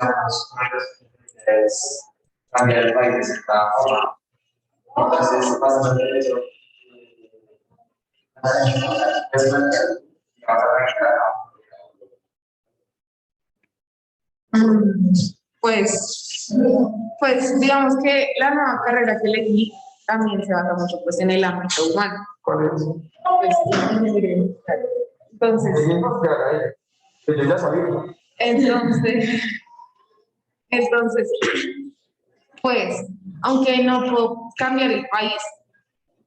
digamos, una de las es cambiar el país de cierta forma. Entonces, básicamente eso es lo que vamos a realizar. Pues digamos que la nueva carrera que elegí también se basa mucho pues en el ámbito humano. ¿Cuál es? Pues, ingeniería industrial. Yo ya sabía. Entonces, pues, aunque no puedo cambiar el país,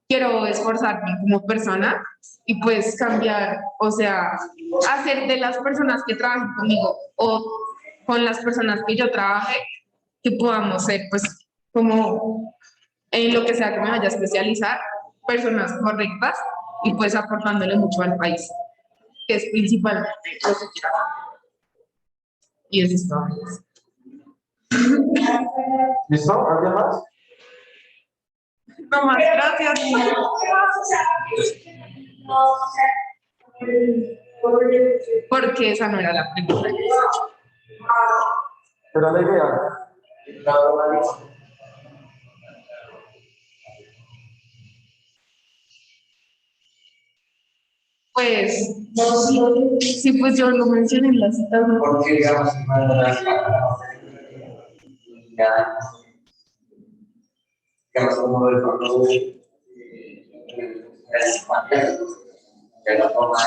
quiero esforzarme como persona y pues cambiar, o sea, hacer de las personas que trabajan conmigo o con las personas que yo trabaje, que podamos ser pues como en lo que sea que me vaya a especializar, personas correctas y pues aportándole mucho al país, que es principalmente lo que quiero hacer. Y eso es todo. ¿Listo? ¿Alguien más? No más, gracias. Porque esa no era la pregunta. Era la idea. Pues, sí, pues yo lo mencioné en la cita, ¿no? Porque, digamos, digamos, como del fondo es material, que la forma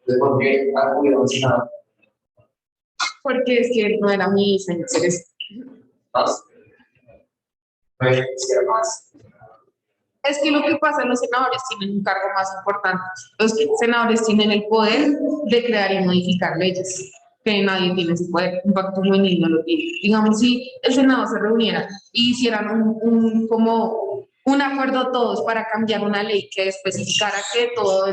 es porque algo que no se sabe Porque es que no era mi diseño hacer eso. más, puede ser más. Es que lo que pasa, los senadores tienen un cargo más importante. Los senadores tienen el poder de crear y modificar leyes, que nadie tiene ese poder. Un pacto juvenil no lo tiene. Digamos, si el Senado se reuniera y hicieran como un acuerdo todos para cambiar una ley que especificara que toda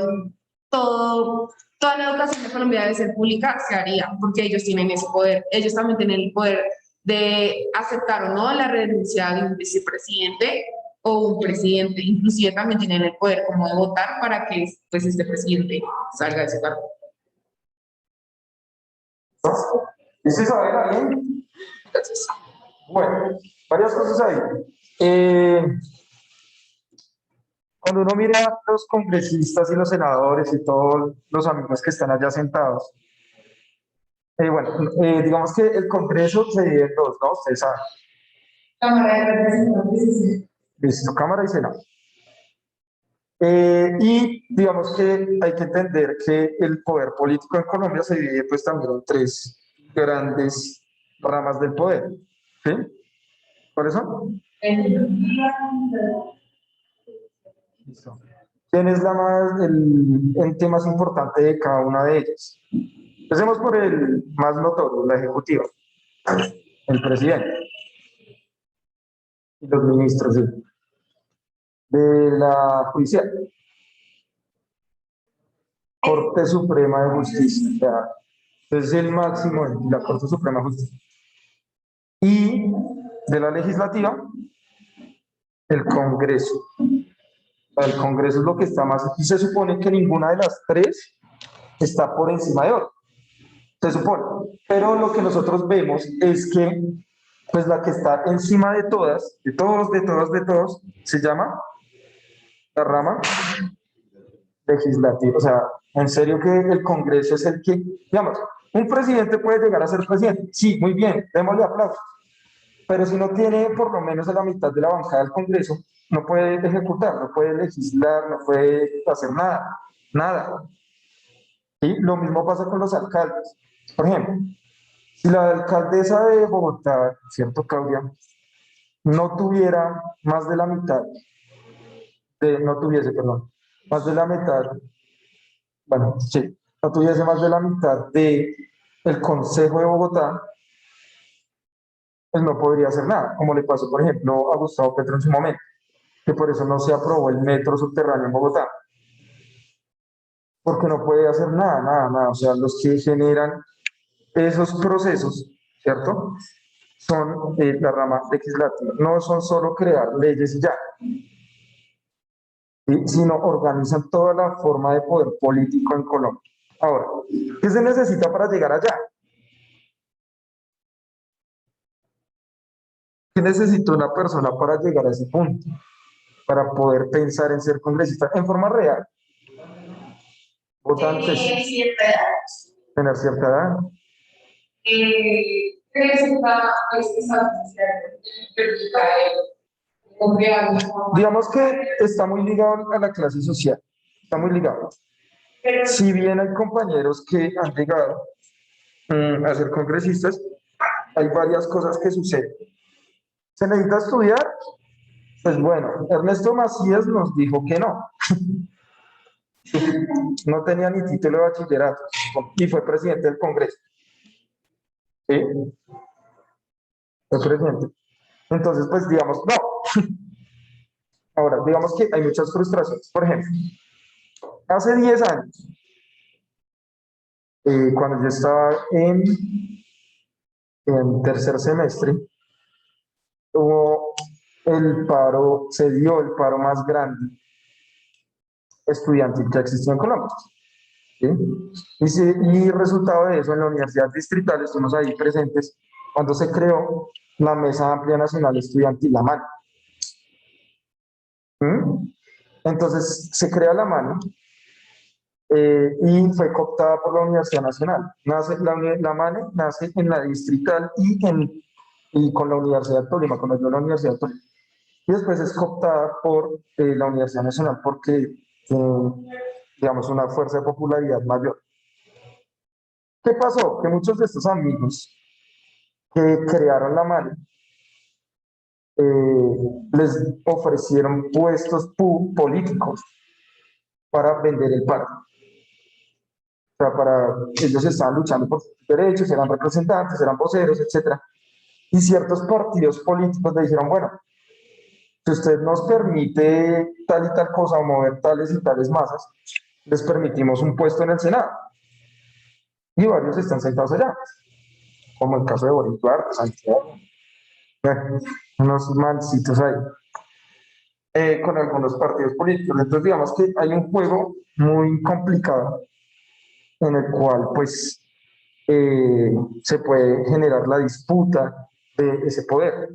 la educación de Colombia debe ser pública, se haría, porque ellos tienen ese poder. Ellos también tienen el poder de aceptar o no la renuncia de un vicepresidente o un presidente, inclusive también tienen el poder como de votar para que pues este presidente salga de ese cargo. ¿Y si saben alguien? Gracias. Bueno, varias cosas ahí. Cuando uno mira a los congresistas y los senadores y todos los amigos que están allá sentados, digamos que el Congreso se divide en dos, ¿no? Ustedes saben. Cámara de Representantes. Listo, Cámara y Senado. Y digamos que hay que entender que el poder político en Colombia se divide pues también en tres grandes ramas del poder. ¿Sí? ¿Cuáles son? Listo. ¿Quién es la el tema más importante de cada una de ellas? Empecemos por el más notorio, la ejecutiva, el presidente y los ministros, sí. De la judicial, Corte Suprema de Justicia, o sea, es el máximo de la Corte Suprema de Justicia. Y de la legislativa, el Congreso. El Congreso es lo que está más, y se supone que ninguna de las tres está por encima de otra. Se supone, pero lo que nosotros vemos es que pues la que está encima de todas, de todos, se llama la rama legislativa. O sea, en serio que el Congreso es el que, digamos, un presidente puede llegar a ser presidente, sí, muy bien, démosle aplausos, pero si no tiene por lo menos a la mitad de la bancada del Congreso, no puede ejecutar, no puede legislar, no puede hacer nada, nada. ¿Sí? Lo mismo pasa con los alcaldes. Por ejemplo, si la alcaldesa de Bogotá, ¿cierto, Claudia? No tuviera más de la mitad, no tuviese, perdón, más de la mitad, bueno, sí, no tuviese más de la mitad de el Consejo de Bogotá, pues no podría hacer nada, como le pasó, por ejemplo, a Gustavo Petro en su momento, que por eso no se aprobó el metro subterráneo en Bogotá, porque no puede hacer nada, o sea, los que generan esos procesos, ¿cierto? Son la rama legislativa, no son solo crear leyes y ya, ¿sí? Sino organizan toda la forma de poder político en Colombia. Ahora, ¿qué se necesita para llegar allá? ¿Qué necesita una persona para llegar a ese punto? Para poder pensar en ser congresista en forma real. Votantes, tener cierta edad. Digamos que está muy ligado a la clase social, está muy ligado. Si bien hay compañeros que han llegado a ser congresistas, hay varias cosas que suceden. ¿Se necesita estudiar? Pues bueno, Ernesto Macías nos dijo que no. No tenía ni título de bachillerato y fue presidente del Congreso. ¿Sí? Fue presidente. Entonces, pues digamos, no. Ahora, digamos que hay muchas frustraciones. Por ejemplo, hace 10 años, cuando yo estaba en tercer semestre, hubo el paro, se dio el paro más grande estudiantil que existió en Colombia. ¿Sí? Y resultado de eso, en la Universidad Distrital estuvimos ahí presentes cuando se creó la Mesa Amplia Nacional Estudiantil, la MAN. ¿Mm? Entonces se crea la MAN y fue cooptada por la Universidad Nacional. La MANE nace en la Distrital y con la Universidad de Tolima, con la Universidad de Tolima. Y después es cooptada por la Universidad Nacional porque tiene, digamos, una fuerza de popularidad mayor. ¿Qué pasó? Que muchos de estos amigos que crearon la MAN les ofrecieron puestos políticos para vender el paro. O sea, ellos estaban luchando por sus derechos, eran representantes, eran voceros, etcétera. Y ciertos partidos políticos le dijeron, bueno, si usted nos permite tal y tal cosa o mover tales y tales masas, les permitimos un puesto en el Senado. Y varios están sentados allá, como el caso de Boris Duarte, Santiago, unos mancitos ahí, con algunos partidos políticos. Entonces, digamos que hay un juego muy complicado en el cual, pues, se puede generar la disputa de ese poder.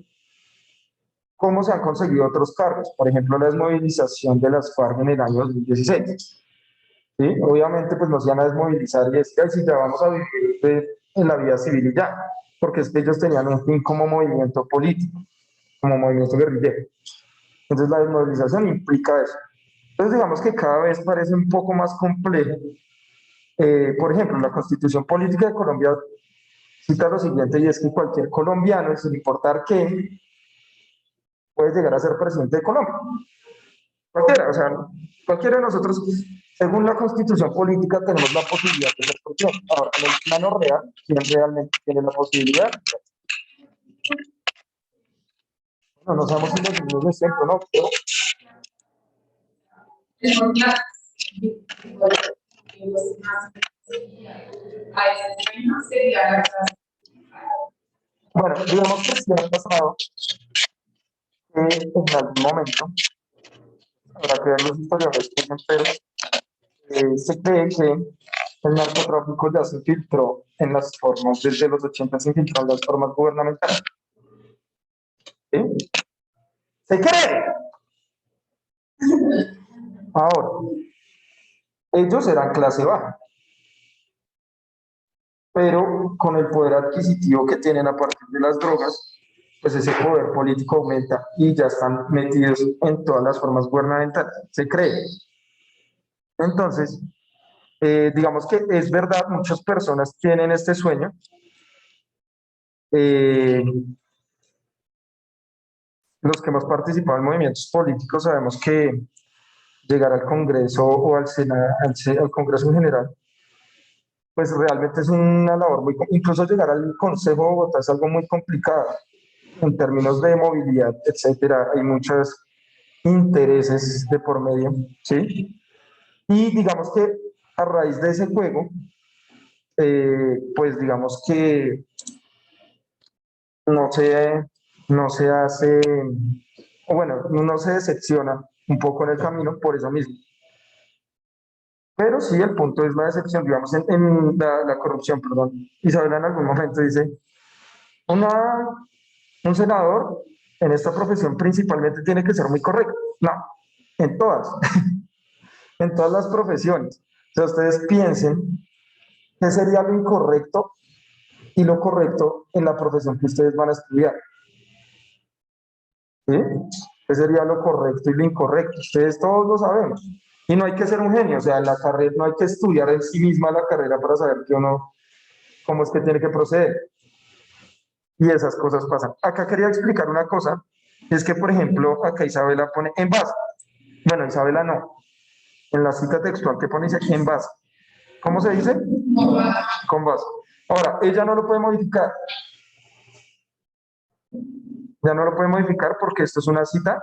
¿Cómo se han conseguido otros cargos? Por ejemplo, la desmovilización de las FARC en el año 2016. ¿Sí? Obviamente, pues nos iban a desmovilizar y es que si ya vamos a vivir en la vida civil y ya, porque es que ellos tenían un fin como movimiento político, como movimiento guerrillero. Entonces, la desmovilización implica eso. Entonces, digamos que cada vez parece un poco más complejo. Por ejemplo, la Constitución Política de Colombia cita lo siguiente, y es que cualquier colombiano, sin importar qué, puede llegar a ser presidente de Colombia. Cualquiera, o sea, cualquiera de nosotros, según la Constitución Política, tenemos la posibilidad de ser presidente. Ahora, en el plano real, ¿quién realmente tiene la posibilidad? Bueno, no sabemos si los niños de siempre, ¿no? Pero bueno, digamos que sí ha pasado que en algún momento, habrá que ver los historiadores que dicen, pero se cree que el narcotráfico ya se infiltró en las formas, desde los 80 se infiltró en las formas gubernamentales. ¿Sí? Se cree. Ahora, ellos eran clase baja, pero con el poder adquisitivo que tienen a partir de las drogas, pues ese poder político aumenta y ya están metidos en todas las formas gubernamentales. Se cree. Entonces, digamos que es verdad, muchas personas tienen este sueño. Los que hemos participado en movimientos políticos sabemos que llegar al Congreso o al Senado, al Congreso en general, pues realmente es una labor muy, incluso llegar al Consejo de Bogotá es algo muy complicado en términos de movilidad, etcétera. Hay muchos intereses de por medio, ¿sí? Y digamos que a raíz de ese juego, pues digamos que no se, no se hace, o bueno, uno se decepciona un poco en el camino por eso mismo. Pero sí, el punto es la decepción, digamos, en la corrupción, perdón. Isabela en algún momento dice, una, un senador en esta profesión principalmente tiene que ser muy correcto. No, en todas, en todas las profesiones. O sea, ustedes piensen qué sería lo incorrecto y lo correcto en la profesión que ustedes van a estudiar. ¿Sí? ¿Qué sería lo correcto y lo incorrecto? Ustedes todos lo sabemos. Y no hay que ser un genio, o sea, en la carrera no hay que estudiar en sí misma la carrera para saber que uno, cómo es que tiene que proceder. Y esas cosas pasan. Acá quería explicar una cosa, es que, por ejemplo, acá Isabela pone en base. Bueno, Isabela no. En la cita textual que pone dice en base. ¿Cómo se dice? Con base. Ahora, ella no lo puede modificar. Ya no lo puede modificar porque esto es una cita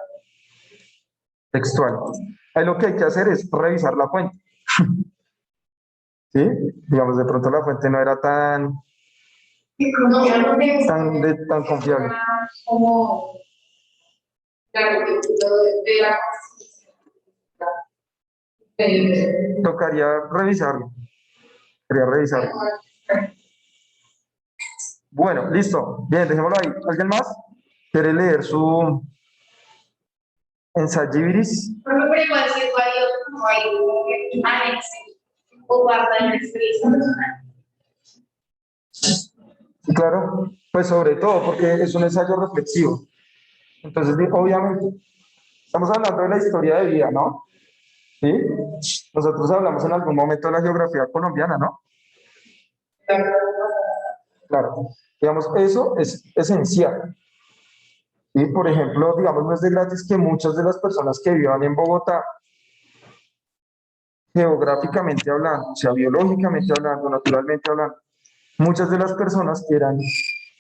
textual. Ahí lo que hay que hacer es revisar la fuente. ¿Sí? Digamos, de pronto la fuente no era tan confiable. Como de la Tocaría revisarlo. Quería revisarlo. Bueno, listo. Bien, dejémoslo ahí. ¿Alguien más quiere leer su ensayiris? Pero igual si es válido, como hay un anexo o guarda en experiencia personal. Claro, pues sobre todo porque es un ensayo reflexivo. Entonces, obviamente, estamos hablando de la historia de vida, ¿no? ¿Sí? Nosotros hablamos en algún momento de la geografía colombiana, ¿no? Claro. Digamos, eso es esencial. Y, por ejemplo, digamos, no es de gratis que muchas de las personas que vivan en Bogotá, geográficamente hablando, o sea, biológicamente hablando, naturalmente hablando, muchas de las personas quieran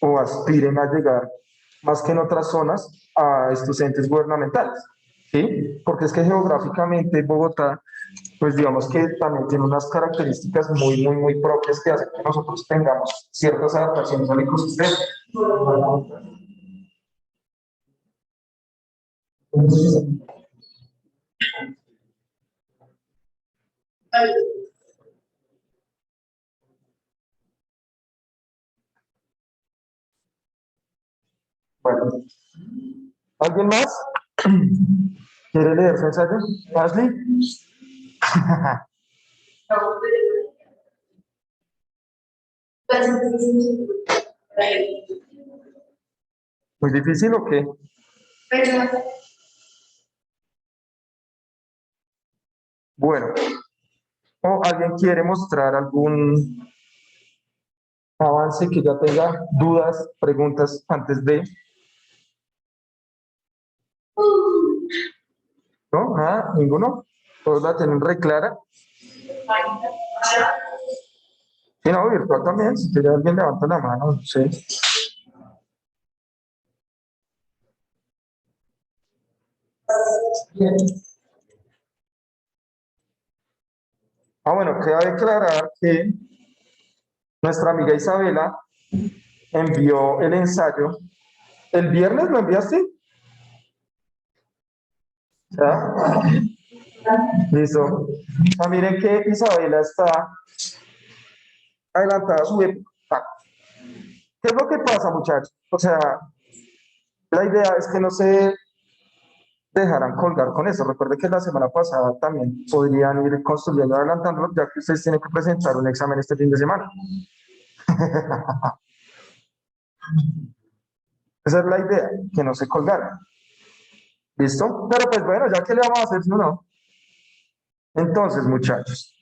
o aspiren a llegar, más que en otras zonas, a estos entes gubernamentales, ¿sí? Porque es que geográficamente Bogotá, pues digamos que también tiene unas características muy propias que hacen que nosotros tengamos ciertas adaptaciones al ecosistema. Bueno, ¿alguien más quiere leer su ensayo? ¿Ashley? ¿Muy difícil o qué? Bueno, ¿o alguien quiere mostrar algún avance que ya tenga dudas, preguntas antes de? ¿No? ¿Nada? ¿Ninguno? ¿Todos la tienen re clara? Sí, no, virtual también. Si quiere alguien levanta la mano, no sé. Ah, bueno, queda declarar que nuestra amiga Isabela envió el ensayo. ¿El viernes lo enviaste? ¿Ya? Listo. Ah, miren que Isabela está adelantada a su época. ¿Qué es lo que pasa, muchachos? O sea, la idea es que no se dejarán colgar con eso. Recuerde que la semana pasada también podrían ir construyendo, adelantándolo, ya que ustedes tienen que presentar un examen este fin de semana. Esa es la idea, que no se colgaran. ¿Listo? Pero pues bueno, ya que le vamos a hacer, si no. Entonces, muchachos,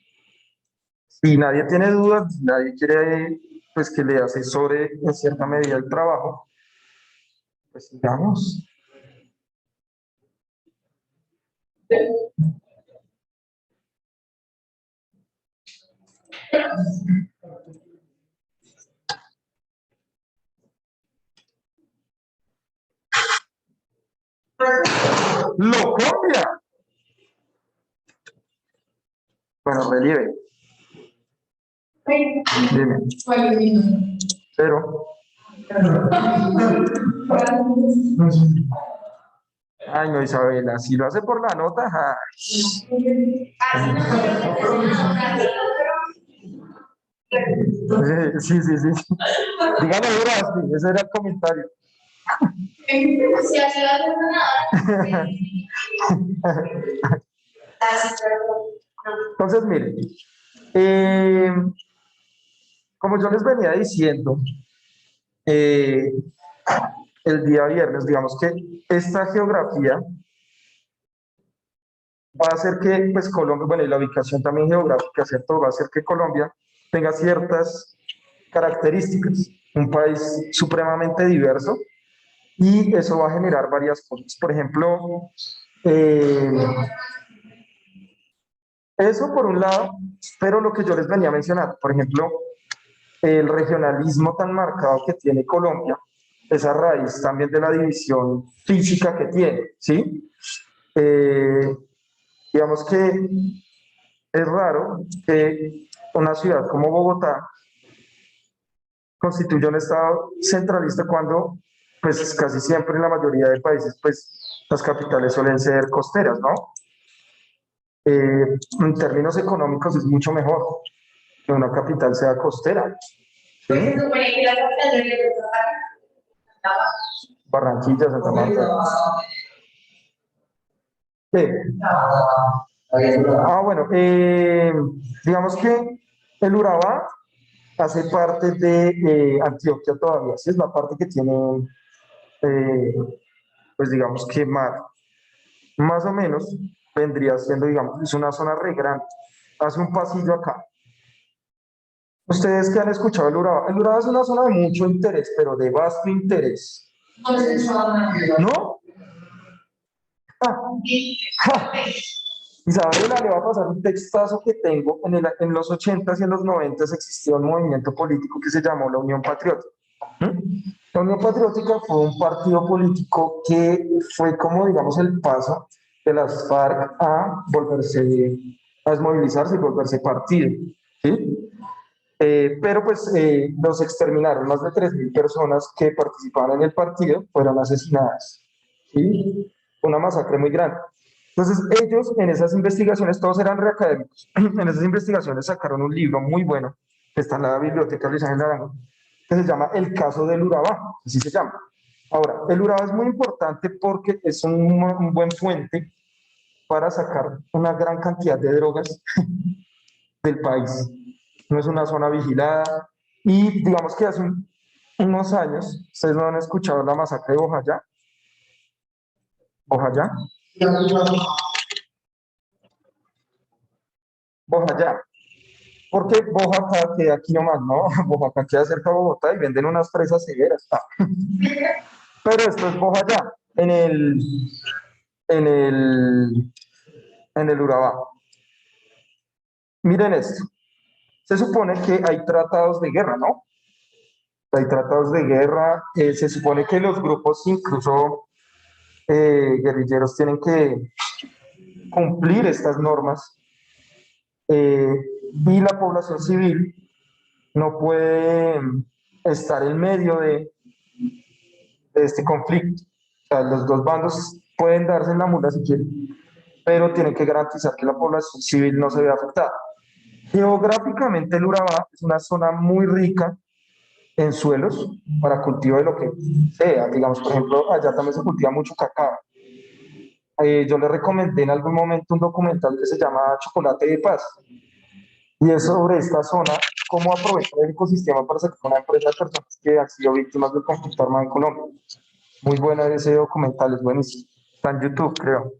si nadie tiene dudas, nadie quiere pues que le asesore en cierta medida el trabajo, pues sigamos. ¡Lo copia! Bueno, relieve. Dime. Pero. Ay, no, Isabela, si lo hace por la nota, ay, Así no, sí, sí, sí. Dígalo duro, sí, ese era el comentario. si así va a ser nada. Así, pero no. Entonces, miren, eh, como yo les venía diciendo, eh, el día viernes, digamos que esta geografía va a hacer que, pues, Colombia, bueno, y la ubicación también geográfica, ¿cierto? Va a hacer que Colombia tenga ciertas características, un país supremamente diverso, y eso va a generar varias cosas. Por ejemplo, eh, eso por un lado, pero lo que yo les venía a mencionar, por ejemplo, el regionalismo tan marcado que tiene Colombia, es a raíz también de la división física que tiene, ¿sí? Eh, digamos que es raro que una ciudad como Bogotá constituya un estado centralista cuando, pues casi siempre en la mayoría de países, pues las capitales suelen ser costeras, ¿no? En términos económicos es mucho mejor que una capital sea costera, Pues ¿sí? se supone que la capital debería ser Barranquilla, Santa Marta. Sí. Bueno, digamos que el Urabá hace parte de Antioquia todavía, sí es la parte que tiene, eh, pues digamos que más o menos vendría siendo, digamos, es una zona re grande, hace un pasillo acá. Ustedes que han escuchado el Urabá es una zona de mucho interés, pero de vasto interés, ¿no? Ah, Isabela le va a pasar un textazo que tengo en los 80s y en los 90s existía un movimiento político que se llamó la Unión Patriótica. ¿Mm? La Unión Patriótica fue un partido político que fue como, digamos, el paso de las FARC a volverse, a desmovilizarse y volverse partido, ¿sí? Pero pues los exterminaron, más de 3.000 personas que participaban en el partido fueron asesinadas, ¿sí? Una masacre muy grande. Entonces ellos en esas investigaciones, todos eran reacadémicos, en esas investigaciones sacaron un libro muy bueno, que está en la biblioteca Luis Ángel Arango, que se llama El caso del Urabá, así se llama. Ahora, el Urabá es muy importante porque es un buen puente para sacar una gran cantidad de drogas del país. No es una zona vigilada y digamos que hace unos años, ustedes no han escuchado la masacre de Bojayá. Bojayá. Bojayá. Porque Bojacá queda aquí nomás, ¿no? Bojacá queda cerca de Bogotá y venden unas fresas severas. Pero esto es Bojayá, en el, en el Urabá. Miren esto. Se supone que hay tratados de guerra, ¿no? Hay tratados de guerra. Se supone que los grupos, incluso guerrilleros, tienen que cumplir estas normas. Y la población civil no puede estar en medio de este conflicto. O sea, los dos bandos pueden darse en la mula si quieren, pero tienen que garantizar que la población civil no se vea afectada. Geográficamente, el Urabá es una zona muy rica en suelos para cultivo de lo que sea. Digamos, por ejemplo, allá también se cultiva mucho cacao. Yo le recomendé en algún momento un documental que se llama Chocolate de Paz, y es sobre esta zona, cómo aprovechar el ecosistema para sacar una empresa de personas que han sido víctimas del conflicto armado en Colombia. Muy buena ese documental, es buenísimo. Está en YouTube, creo.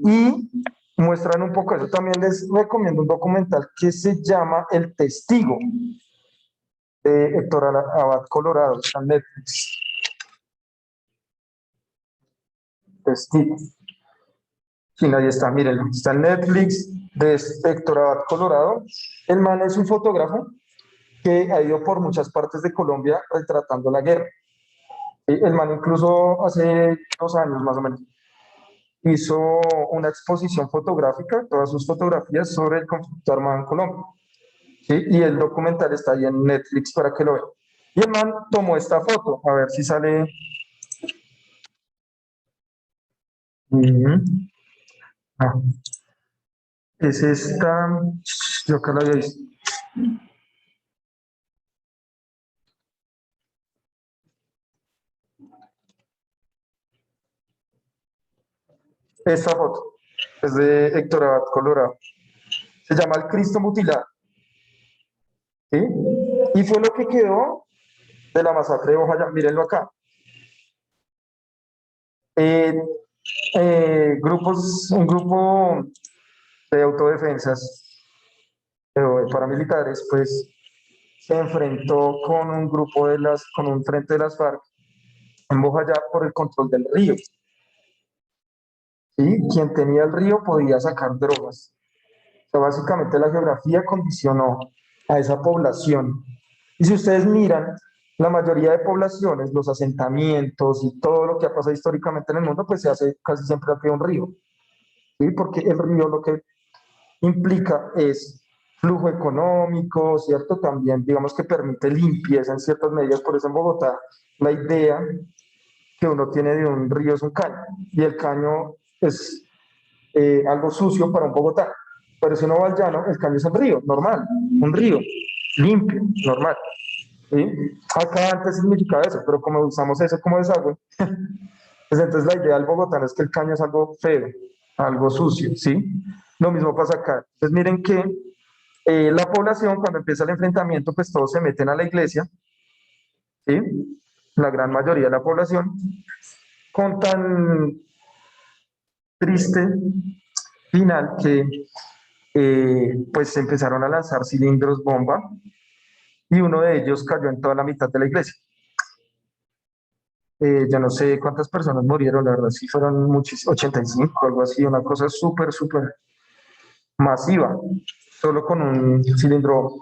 Y muestran un poco eso. También les recomiendo un documental que se llama El Testigo, de Héctor Abad Colorado, está en Netflix. Testigo. Sí, ahí está, miren, está en Netflix, de Héctor Abad Colorado. El man es un fotógrafo que ha ido por muchas partes de Colombia retratando la guerra. El man incluso hace 2 años más o menos hizo una exposición fotográfica, todas sus fotografías sobre el conflicto armado en Colombia. ¿Sí? Y el documental está ahí en Netflix para que lo vean. Y el man tomó esta foto, a ver si sale. Ujú. Ah, es esta, yo acá la había visto. Esta foto es de Héctor Abad, Colorado. Se llama El Cristo Mutilado. ¿Sí? Y fue lo que quedó de la masacre de Bojayá. Mírenlo acá. Eh, un grupo de autodefensas paramilitares, pues se enfrentó con un grupo con un frente de las FARC en Bojayá por el control del río. ¿Sí? Quien tenía el río podía sacar drogas. O sea, básicamente la geografía condicionó a esa población. Y si ustedes miran, la mayoría de poblaciones, los asentamientos y todo lo que ha pasado históricamente en el mundo, pues se hace casi siempre al pie de un río. ¿Sí? Porque el río lo que implica es flujo económico, ¿cierto? También, digamos que permite limpieza en ciertas medidas. Por eso en Bogotá la idea que uno tiene de un río es un caño, y el caño es algo sucio para un Bogotá. Pero si uno va al llano, el caño es un río, normal, un río, limpio, normal. ¿Sí? Acá antes significaba eso, pero como usamos eso como desagüe, pues entonces la idea del bogotano es que el caño es algo feo, algo sucio, ¿sí? Lo mismo pasa acá. Entonces miren que la población cuando empieza el enfrentamiento, pues todos se meten a la iglesia, ¿sí? La gran mayoría de la población, con tan triste final que pues se empezaron a lanzar cilindros bomba y uno de ellos cayó en toda la mitad de la iglesia. Yo no sé cuántas personas murieron, la verdad, sí fueron muchos, 85, algo así, una cosa súper, súper masiva, solo con un cilindro.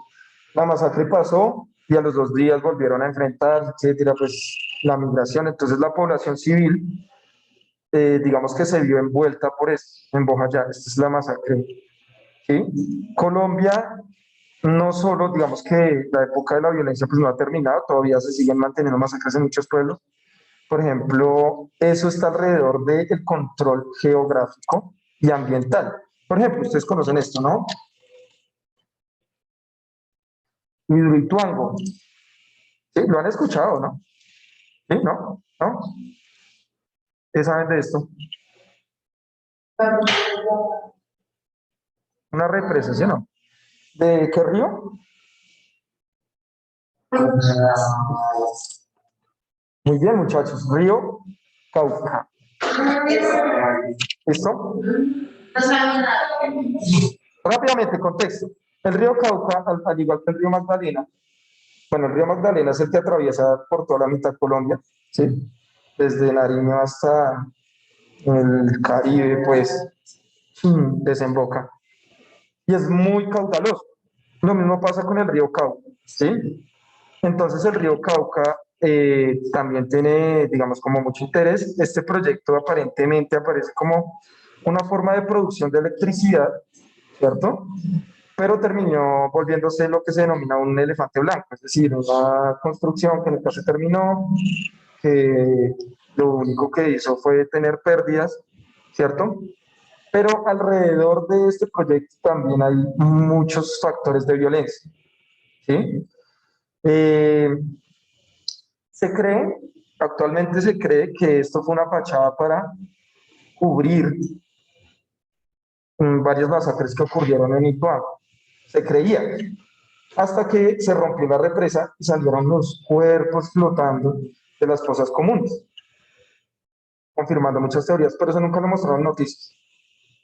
La masacre pasó y a los 2 días volvieron a enfrentar, etcétera, pues la migración. Entonces la población civil, digamos que se vio envuelta por esto, en Bojayá. Esta es la masacre. ¿Sí? Colombia, no solo, digamos que la época de la violencia pues no ha terminado, todavía se siguen manteniendo masacres en muchos pueblos. Por ejemplo, eso está alrededor del control geográfico y ambiental. Por ejemplo, ustedes conocen esto, ¿no? Hidroituango. ¿Sí? Lo han escuchado, ¿no? ¿Sí? ¿No? ¿No? ¿Qué saben de esto? Una represa, ¿sí o no? ¿De qué río? Muy bien, muchachos. Río Cauca. ¿Listo? No saben nada. Rápidamente, contexto. El río Cauca, al igual que el río Magdalena, bueno, el río Magdalena es el que atraviesa por toda la mitad de Colombia, ¿sí? Desde Nariño hasta el Caribe, pues, desemboca. Y es muy caudaloso. Lo mismo pasa con el río Cauca, ¿sí? Entonces el río Cauca también tiene, digamos, como mucho interés. Este proyecto aparentemente aparece como una forma de producción de electricidad, ¿cierto? Pero terminó volviéndose lo que se denomina un elefante blanco, es decir, una construcción que nunca se terminó, que lo único que hizo fue tener pérdidas, ¿cierto? Pero alrededor de este proyecto también hay muchos factores de violencia, ¿sí? Eh, se cree, actualmente se cree que esto fue una fachada para cubrir varias masacres que ocurrieron en Ituango. Se creía, hasta que se rompió la represa y salieron los cuerpos flotando de las fosas comunes, confirmando muchas teorías, pero eso nunca lo mostraron en noticias.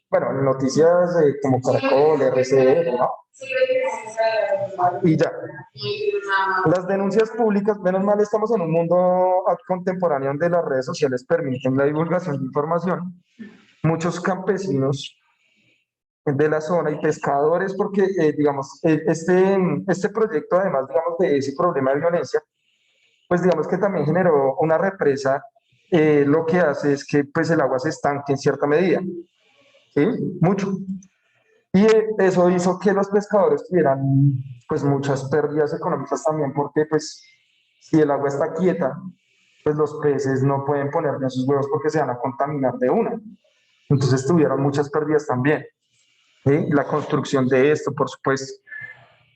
Bueno, en noticias como Caracol, RCR, ¿no? Y ya. Las denuncias públicas, menos mal estamos en un mundo contemporáneo donde las redes sociales permiten la divulgación de información. Muchos campesinos de la zona y pescadores, porque digamos, este proyecto, además, digamos, de ese problema de violencia, pues digamos que también generó una represa, lo que hace es que pues el agua se estanque en cierta medida, ¿sí? Mucho. Y eso hizo que los pescadores tuvieran pues muchas pérdidas económicas también, porque pues si el agua está quieta, pues los peces no pueden poner bien sus huevos porque se van a contaminar de una. Entonces tuvieron muchas pérdidas también. ¿Sí? La construcción de esto, por supuesto,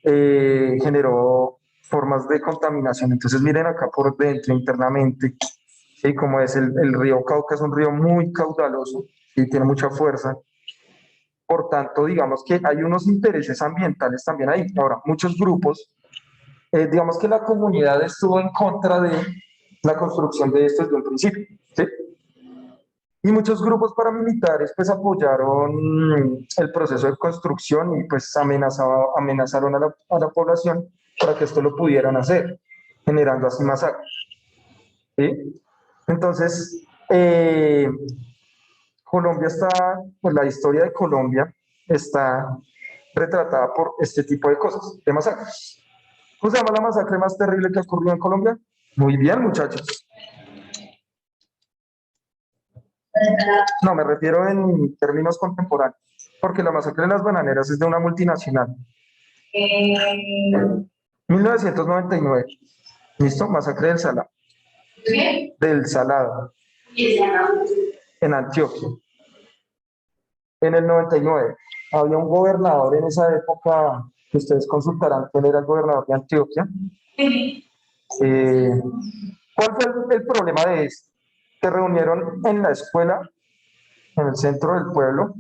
generó formas de contaminación. Entonces miren acá por dentro, internamente, ¿sí? Como es el río Cauca, es un río muy caudaloso y tiene mucha fuerza. Por tanto, digamos que hay unos intereses ambientales también ahí. Ahora, muchos grupos, digamos que la comunidad estuvo en contra de la construcción de esto desde un principio, ¿sí? Y muchos grupos paramilitares pues apoyaron el proceso de construcción y pues amenazaron a la población para que esto lo pudieran hacer, generando así masacres, ¿sí? Entonces, Colombia está, pues la historia de Colombia está retratada por este tipo de cosas, de masacres. ¿Cómo se llama la masacre más terrible que ocurrió en Colombia? Muy bien, muchachos. No, me refiero en términos contemporáneos, porque la masacre de las bananeras es de una multinacional. 1999. ¿Listo? Masacre del Salado. Del Salado, en Antioquia. En el 99. Había un gobernador en esa época, que ustedes consultarán quién era el gobernador de Antioquia. ¿Cuál fue el problema de esto? Se reunieron en la escuela, en el centro del pueblo,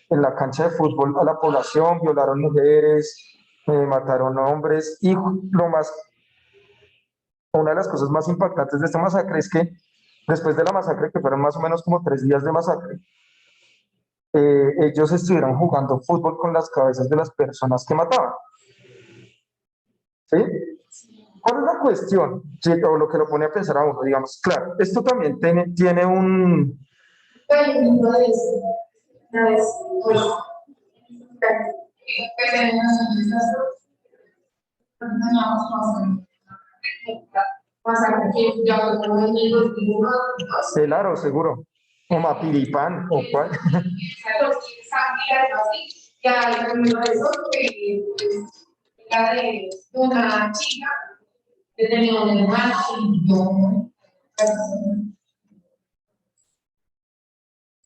en la cancha de fútbol a la población, violaron mujeres, mataron hombres y una de las cosas más impactantes de esta masacre es que después de la masacre, que fueron más o menos como 3 días de masacre, ellos estuvieron jugando fútbol con las cabezas de las personas que mataban. ¿Sí? ¿Cuál es la cuestión? Sí, o lo que lo pone a pensar a uno, digamos, claro, esto también tiene un... Claro, seguro. O Mapiripán, o cuál. De una chica que tenía un hermano y yo.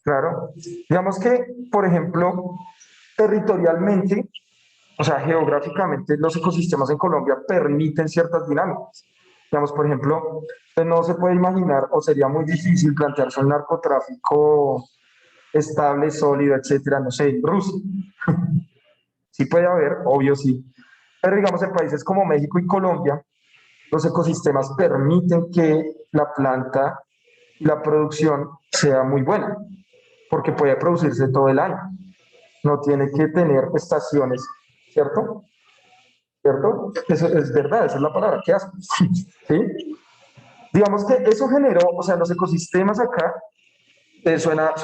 Claro. Digamos que, por ejemplo, territorialmente, o sea, geográficamente, los ecosistemas en Colombia permiten ciertas dinámicas. Digamos, por ejemplo, no se puede imaginar o sería muy difícil plantearse un narcotráfico estable, sólido, etcétera, no sé, en Rusia. Sí puede haber, obvio sí. Pero digamos, en países como México y Colombia, los ecosistemas permiten que la planta y la producción sea muy buena, porque puede producirse todo el año. No tiene que tener estaciones, ¿cierto? ¿Cierto? Eso es verdad, esa es la palabra, ¿qué hace? ¿Sí? Digamos que eso generó, o sea, los ecosistemas acá, suena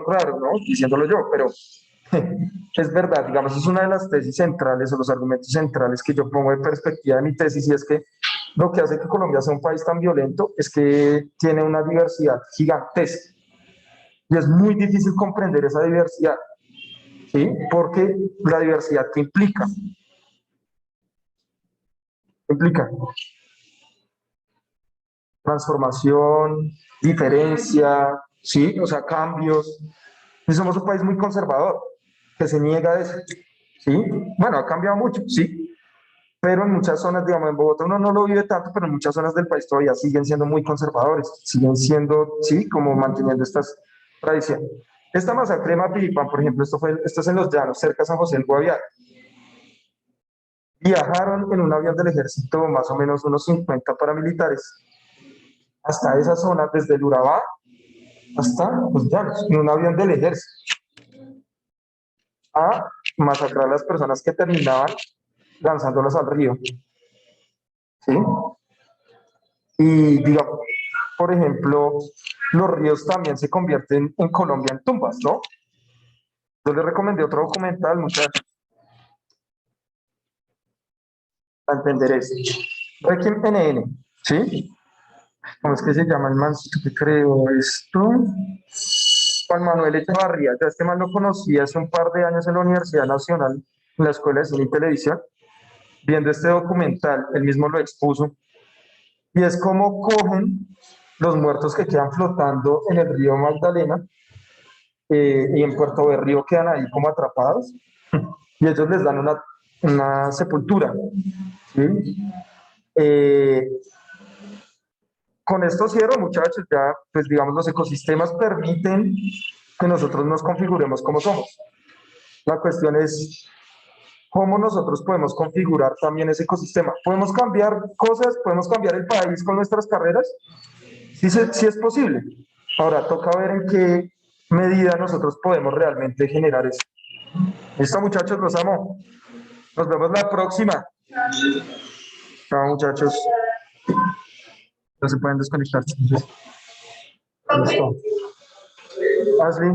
raro, ¿no? Diciéndolo yo, pero es verdad, digamos, es una de las tesis centrales o los argumentos centrales que yo pongo en perspectiva de mi tesis, y es que lo que hace que Colombia sea un país tan violento es que tiene una diversidad gigantesca. Y es muy difícil comprender esa diversidad, ¿sí? Porque la diversidad que implica transformación, diferencia, ¿sí? O sea, cambios. Y somos un país muy conservador, que se niega a eso, ¿sí? Bueno, ha cambiado mucho, sí, pero en muchas zonas, digamos, en Bogotá uno no lo vive tanto, pero en muchas zonas del país todavía siguen siendo muy conservadores, siguen siendo, sí, como manteniendo estas tradiciones. Esta masacre de Mapiripán, por ejemplo, esto es en Los Llanos, cerca de San José del Guaviare. Viajaron en un avión del ejército, más o menos unos 50 paramilitares, hasta esa zona, desde el Urabá hasta Los Llanos, en un avión del ejército, a masacrar a las personas que terminaban lanzándolas al río. ¿Sí? Y digamos, por ejemplo, los ríos también se convierten en Colombia en tumbas, ¿no? Yo les recomendé otro documental, muchachos, para entender eso. Requiem NN, ¿sí? ¿Cómo es que se llama el mancito que creó esto? Juan Manuel Echevarría. Ya este man lo conocí hace un par de años en la Universidad Nacional, en la Escuela de Cine y Televisión, viendo este documental, él mismo lo expuso, y es como cogen los muertos que quedan flotando en el río Magdalena, y en Puerto Berrío quedan ahí como atrapados y ellos les dan una sepultura. ¿Sí? Con esto cierro, muchachos, ya, pues digamos, los ecosistemas permiten que nosotros nos configuremos como somos. La cuestión es cómo nosotros podemos configurar también ese ecosistema. ¿Podemos cambiar cosas? ¿Podemos cambiar el país con nuestras carreras? Sí, sí es posible. Ahora, toca ver en qué medida nosotros podemos realmente generar eso. Listo, muchachos, los amo. Nos vemos la próxima. Chao, muchachos. No se pueden desconectar. Listo. Ashley.